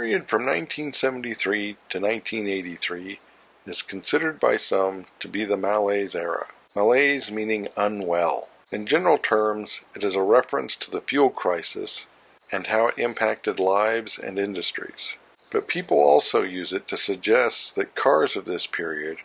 period from 1973 to 1983 is considered by some to be the Malaise era. Malaise meaning unwell. In general terms, it is a reference to the fuel crisis and how it impacted lives and industries. But people also use it to suggest that cars of this period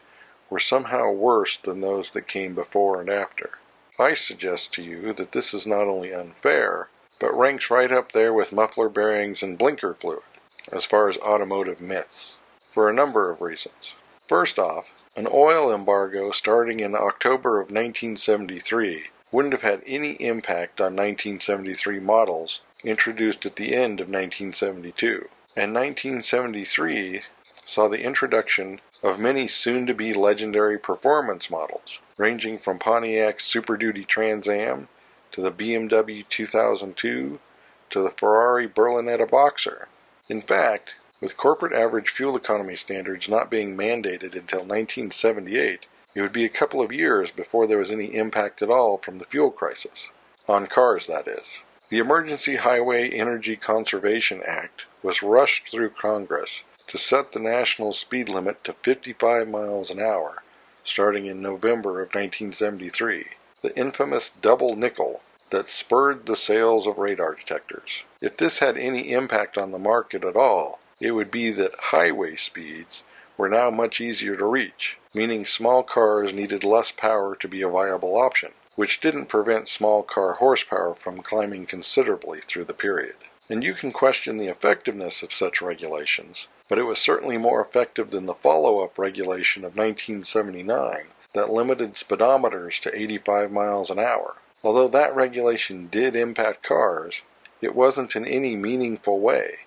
were somehow worse than those that came before and after. I suggest to you that this is not only unfair, but ranks right up there with muffler bearings and blinker fluid, as far as automotive myths, for a number of reasons. First off, an oil embargo starting in October of 1973 wouldn't have had any impact on 1973 models introduced at the end of 1972. And 1973 saw the introduction of many soon-to-be legendary performance models, ranging from Pontiac's Super Duty Trans Am to the BMW 2002 to the Ferrari Berlinetta Boxer. In fact, with corporate average fuel economy standards not being mandated until 1978, it would be a couple of years before there was any impact at all from the fuel crisis. On cars, that is. The Emergency Highway Energy Conservation Act was rushed through Congress to set the national speed limit to 55 miles an hour, starting in November of 1973, the infamous double nickel that spurred the sales of radar detectors. If this had any impact on the market at all, it would be that highway speeds were now much easier to reach, meaning small cars needed less power to be a viable option, which didn't prevent small car horsepower from climbing considerably through the period. And you can question the effectiveness of such regulations, but it was certainly more effective than the follow-up regulation of 1979 that limited speedometers to 85 miles an hour. Although that regulation did impact cars, it wasn't in any meaningful way,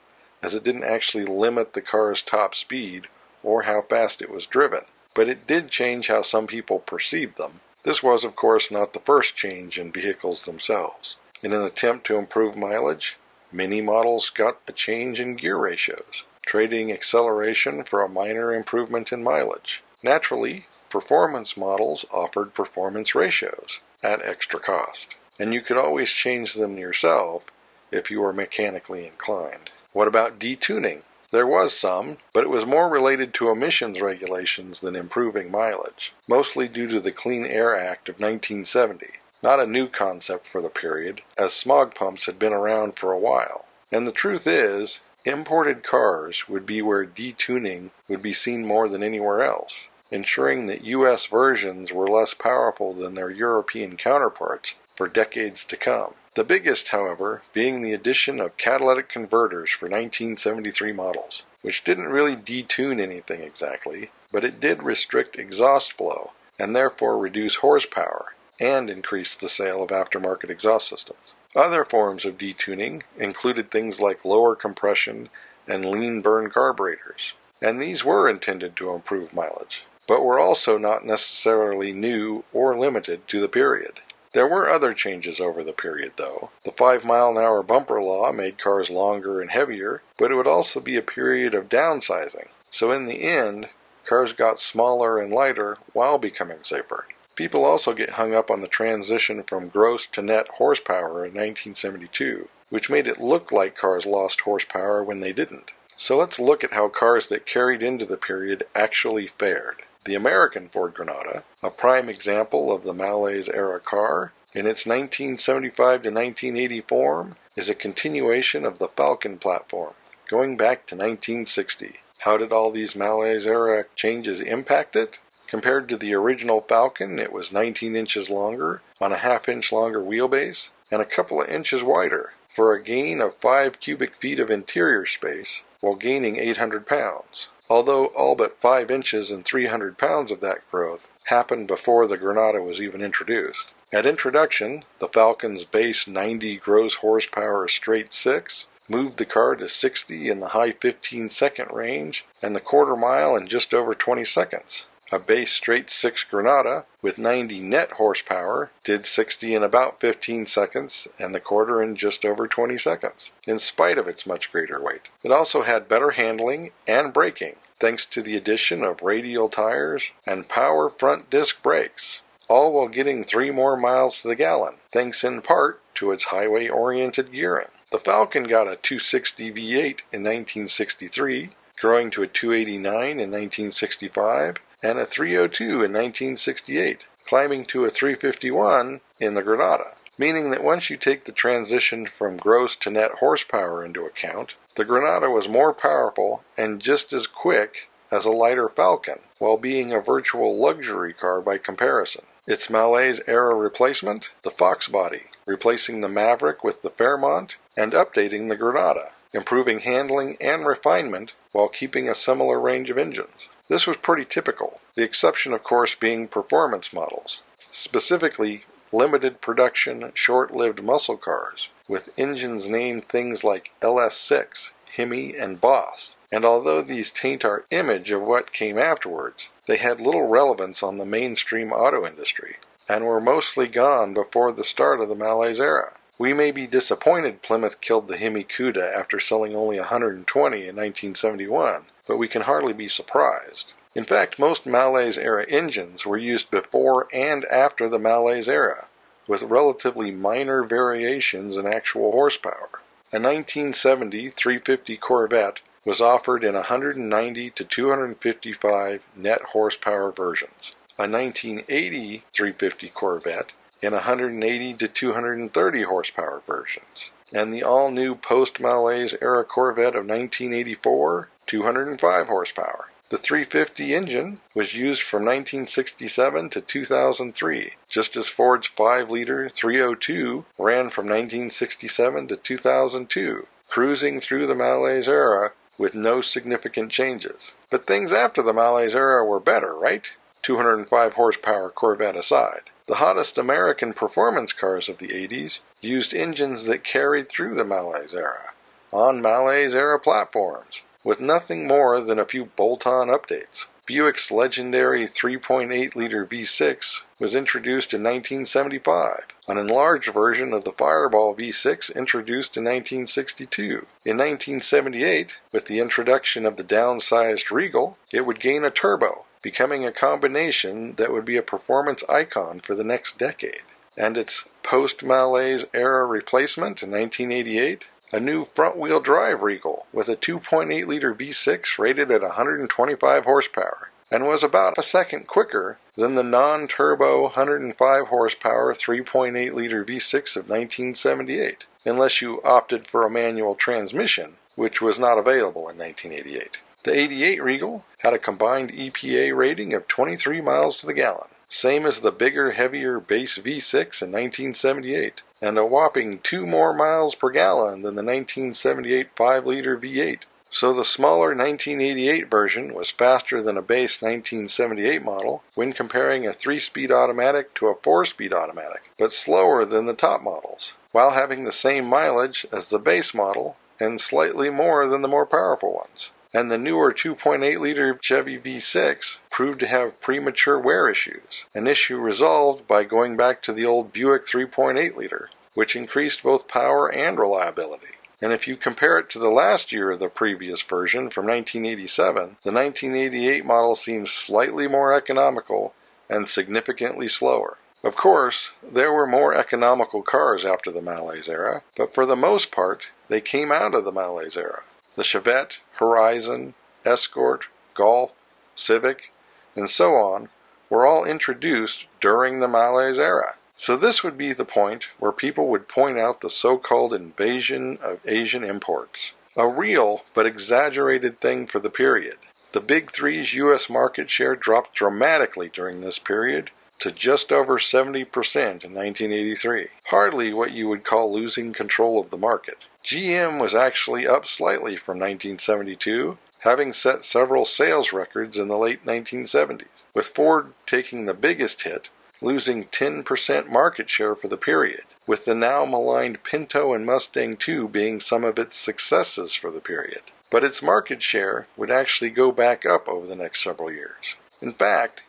as it didn't actually limit the car's top speed or how fast it was driven, but it did change how some people perceived them. This was, of course, not the first change in vehicles themselves. In an attempt to improve mileage, many models got a change in gear ratios, trading acceleration for a minor improvement in mileage. Naturally, performance models offered performance ratios at extra cost, and you could always change them yourself if you were mechanically inclined. What about detuning? There was some, but it was more related to emissions regulations than improving mileage, mostly due to the Clean Air Act of 1970, not a new concept for the period, as smog pumps had been around for a while. And the truth is, imported cars would be where detuning would be seen more than anywhere else, ensuring that U.S. versions were less powerful than their European counterparts for decades to come. The biggest, however, being the addition of catalytic converters for 1973 models, which didn't really detune anything exactly, but it did restrict exhaust flow and therefore reduce horsepower and increase the sale of aftermarket exhaust systems. Other forms of detuning included things like lower compression and lean burn carburetors, and these were intended to improve mileage, but were also not necessarily new or limited to the period. There were other changes over the period, though. The 5-mile-an-hour bumper law made cars longer and heavier, but it would also be a period of downsizing. So in the end, cars got smaller and lighter while becoming safer. People also get hung up on the transition from gross to net horsepower in 1972, which made it look like cars lost horsepower when they didn't. So let's look at how cars that carried into the period actually fared. The American Ford Granada, a prime example of the Malaise era car, in its 1975 to 1980 form, is a continuation of the Falcon platform, going back to 1960. How did all these Malaise era changes impact it? Compared to the original Falcon, it was 19 inches longer, on a half-inch longer wheelbase, and a couple of inches wider, for a gain of 5 cubic feet of interior space, while gaining 800 pounds. Although all but 5 inches and 300 pounds of that growth happened before the Granada was even introduced. At introduction, the Falcon's base 90 gross horsepower straight 6 moved the car to 60 in the high 15-second range and the quarter mile in just over 20 seconds. A base straight 6 Granada with 90 net horsepower did 60 in about 15 seconds and the quarter in just over 20 seconds, in spite of its much greater weight. It also had better handling and braking, thanks to the addition of radial tires and power front disc brakes, all while getting 3 more miles to the gallon, thanks in part to its highway-oriented gearing. The Falcon got a 260 V8 in 1963, growing to a 289 in 1965, and a 302 in 1968, climbing to a 351 in the Granada, meaning that once you take the transition from gross to net horsepower into account, the Granada was more powerful and just as quick as a lighter Falcon, while being a virtual luxury car by comparison. Its Malais era replacement, the Fox body, replacing the Maverick with the Fairmont and updating the Granada, improving handling and refinement while keeping a similar range of engines. This was pretty typical, the exception of course being performance models, specifically limited production, short-lived muscle cars, with engines named things like LS6, Hemi, and Boss. And although these taint our image of what came afterwards, they had little relevance on the mainstream auto industry, and were mostly gone before the start of the Malais era. We may be disappointed Plymouth killed the Hemi Cuda after selling only 120 in 1971, but we can hardly be surprised. In fact, most Malais era engines were used before and after the Malais era, with relatively minor variations in actual horsepower. A 1970 350 Corvette was offered in 190 to 255 net horsepower versions, a 1980 350 Corvette in 180 to 230 horsepower versions, and the all-new post-Malais era Corvette of 1984, 205 horsepower. The 350 engine was used from 1967 to 2003, just as Ford's 5-liter 302 ran from 1967 to 2002, cruising through the Malais era with no significant changes. But things after the Malais era were better, right? 205 horsepower Corvette aside. The hottest American performance cars of the 80s used engines that carried through the Malais era, on Malais era platforms, with nothing more than a few bolt-on updates. Buick's legendary 3.8-liter V6 was introduced in 1975, an enlarged version of the Fireball V6 introduced in 1962. In 1978, with the introduction of the downsized Regal, it would gain a turbo, becoming a combination that would be a performance icon for the next decade. And its post-Malais era replacement in 1988, a new front-wheel drive Regal with a 2.8-liter V6 rated at 125 horsepower, and was about a second quicker than the non-turbo 105 horsepower 3.8-liter V6 of 1978, unless you opted for a manual transmission, which was not available in 1988. The 88 Regal had a combined EPA rating of 23 miles to the gallon, same as the bigger, heavier base V6 in 1978, and a whopping 2 more miles per gallon than the 1978 5-liter V8. So the smaller 1988 version was faster than a base 1978 model when comparing a 3-speed automatic to a 4-speed automatic, but slower than the top models, while having the same mileage as the base model and slightly more than the more powerful ones. And the newer 2.8-liter Chevy V6 proved to have premature wear issues, an issue resolved by going back to the old Buick 3.8-liter, which increased both power and reliability. And if you compare it to the last year of the previous version from 1987, the 1988 model seems slightly more economical and significantly slower. Of course, there were more economical cars after the Malais era, but for the most part, they came out of the Malais era. The Chevette, Horizon, Escort, Golf, Civic, and so on were all introduced during the Malais era. So this would be the point where people would point out the so-called invasion of Asian imports. A real but exaggerated thing for the period. The Big Three's U.S. market share dropped dramatically during this period to just over 70% in 1983. Hardly what you would call losing control of the market. GM was actually up slightly from 1972, having set several sales records in the late 1970s, with Ford taking the biggest hit, losing 10% market share for the period, with the now maligned Pinto and Mustang II being some of its successes for the period. But its market share would actually go back up over the next several years. In fact,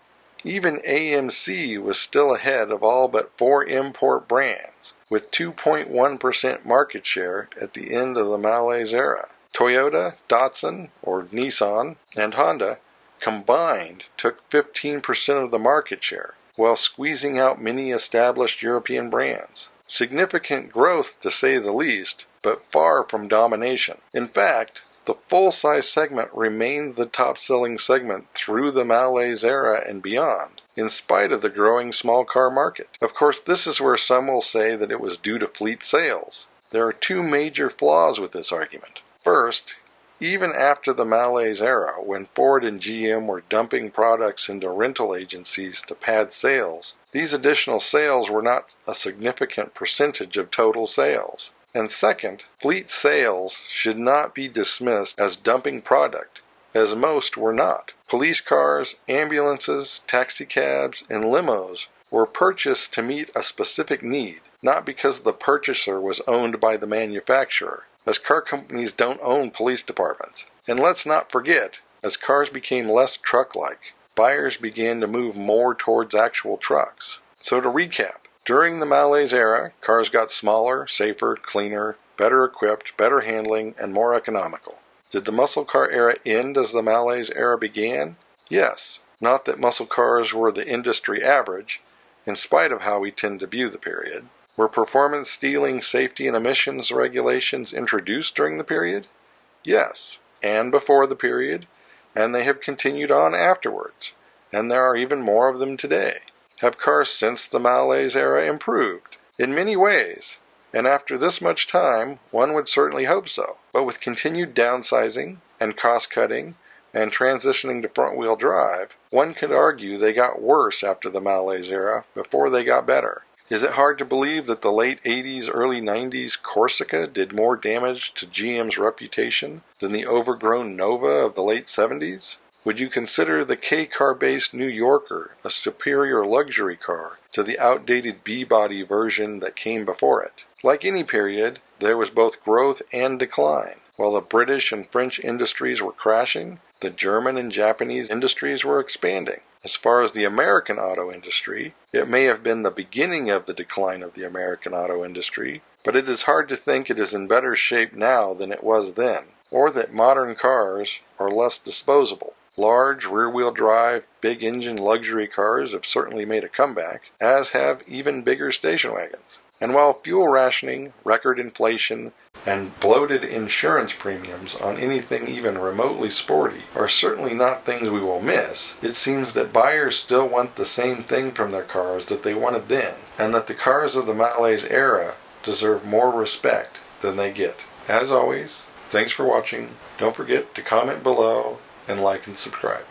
even AMC was still ahead of all but 4 import brands, with 2.1% market share at the end of the Malais era. Toyota, Datsun, or Nissan, and Honda combined took 15% of the market share, while squeezing out many established European brands. Significant growth to say the least, but far from domination. In fact, the full-size segment remained the top-selling segment through the Malais era and beyond, in spite of the growing small car market. Of course, this is where some will say that it was due to fleet sales. There are two major flaws with this argument. First, even after the Malais era, when Ford and GM were dumping products into rental agencies to pad sales, these additional sales were not a significant percentage of total sales. And second, fleet sales should not be dismissed as dumping product, as most were not. Police cars, ambulances, taxicabs, and limos were purchased to meet a specific need, not because the purchaser was owned by the manufacturer, as car companies don't own police departments. And let's not forget, as cars became less truck-like, buyers began to move more towards actual trucks. So to recap, during the Malais era, cars got smaller, safer, cleaner, better equipped, better handling, and more economical. Did the muscle car era end as the Malais era began? Yes. Not that muscle cars were the industry average, in spite of how we tend to view the period. Were performance stealing, safety, and emissions regulations introduced during the period? Yes, and before the period, and they have continued on afterwards, and there are even more of them today. Have cars since the Malais era improved? In many ways, and after this much time, one would certainly hope so. But with continued downsizing and cost-cutting and transitioning to front-wheel drive, one could argue they got worse after the Malais era before they got better. Is it hard to believe that the late 80s, early 90s Corsica did more damage to GM's reputation than the overgrown Nova of the late 70s? Would you consider the K-car-based New Yorker a superior luxury car to the outdated B-body version that came before it? Like any period, there was both growth and decline. While the British and French industries were crashing, the German and Japanese industries were expanding. As far as the American auto industry, it may have been the beginning of the decline of the American auto industry, but it is hard to think it is in better shape now than it was then, or that modern cars are less disposable. Large, rear-wheel drive, big-engine luxury cars have certainly made a comeback, as have even bigger station wagons. And while fuel rationing, record inflation, and bloated insurance premiums on anything even remotely sporty are certainly not things we will miss, it seems that buyers still want the same thing from their cars that they wanted then, and that the cars of the Malais era deserve more respect than they get. As always, thanks for watching. Don't forget to comment below and like and subscribe.